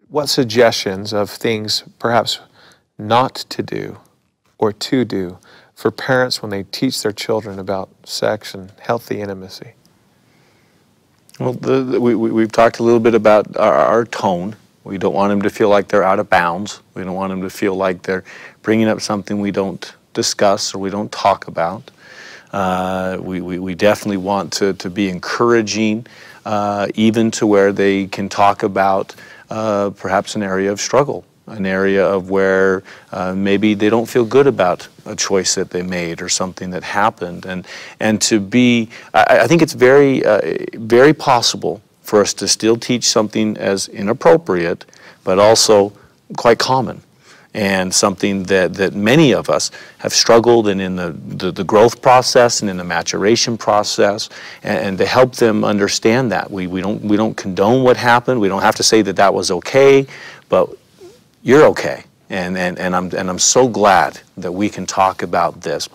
what suggestions of things perhaps not to do or to do for parents when they teach their children about sex and healthy intimacy? Well, we've talked a little bit about our tone. We don't want them to feel like they're out of bounds. We don't want them to feel like they're bringing up something we don't discuss or we don't talk about. We definitely want to be encouraging, even to where they can talk about perhaps an area of struggle, an area of where maybe they don't feel good about a choice that they made or something that happened. And to be, I think it's very possible for us to still teach something as inappropriate, but also quite common, and something that many of us have struggled in the growth process and in the maturation process, and to help them understand that. We don't condone what happened. We don't have to say that that was okay, but you're okay. And I'm so glad that we can talk about this.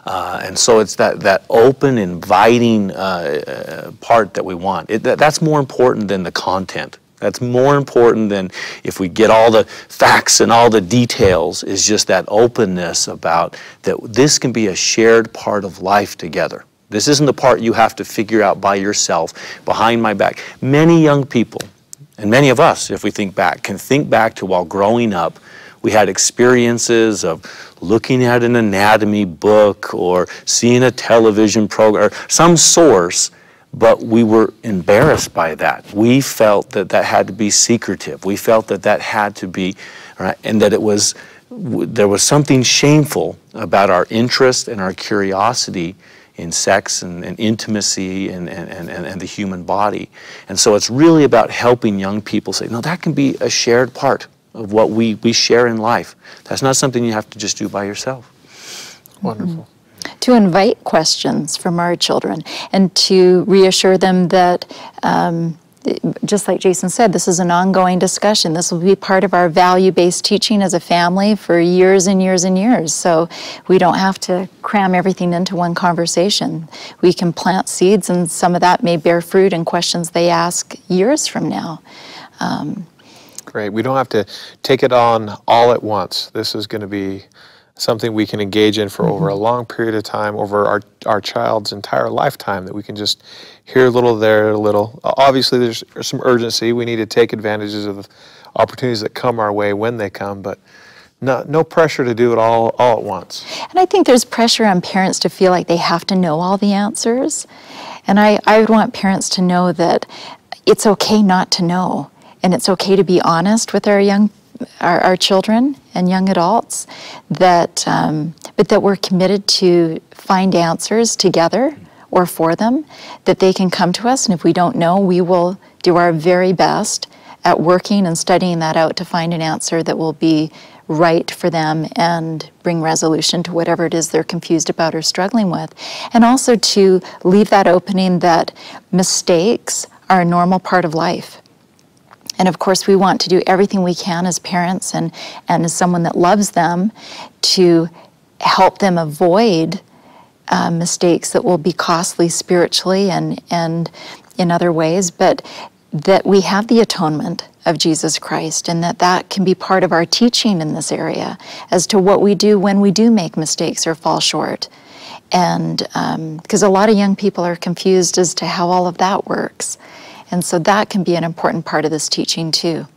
And so it's that open, inviting part that we want. That's more important than the content. That's more important than if we get all the facts and all the details, is just that openness about that this can be a shared part of life together. This isn't the part you have to figure out by yourself, behind my back. Many young people, and many of us, if we think back, can think back to while growing up, we had experiences of looking at an anatomy book or seeing a television program or some source, but we were embarrassed by that. We felt that that had to be secretive. We felt that that had to be, right, and that there was something shameful about our interest and our curiosity in sex and intimacy and the human body. And so it's really about helping young people say, no, that can be a shared part of what we share in life. That's not something you have to just do by yourself. Wonderful. To invite questions from our children and to reassure them that, just like Jason said, this is an ongoing discussion. This will be part of our value-based teaching as a family for years and years and years. So we don't have to cram everything into one conversation. We can plant seeds, and some of that may bear fruit in questions they ask years from now. Great. We don't have to take it on all at once. This is going to be something we can engage in for over a long period of time, over our child's entire lifetime, that we can just here a little, there a little. Obviously, there's some urgency. We need to take advantages of the opportunities that come our way when they come, but no pressure to do it all at once. And I think there's pressure on parents to feel like they have to know all the answers. And I would want parents to know that it's okay not to know. And it's okay to be honest with our children and young adults, but that we're committed to find answers together or for them, that they can come to us, and if we don't know, we will do our very best at working and studying that out to find an answer that will be right for them and bring resolution to whatever it is they're confused about or struggling with. And also to leave that opening that mistakes are a normal part of life. And of course, we want to do everything we can as parents and as someone that loves them to help them avoid mistakes that will be costly spiritually and in other ways, but that we have the atonement of Jesus Christ, and that can be part of our teaching in this area as to what we do when we do make mistakes or fall short. And because a lot of young people are confused as to how all of that works. And so that can be an important part of this teaching too.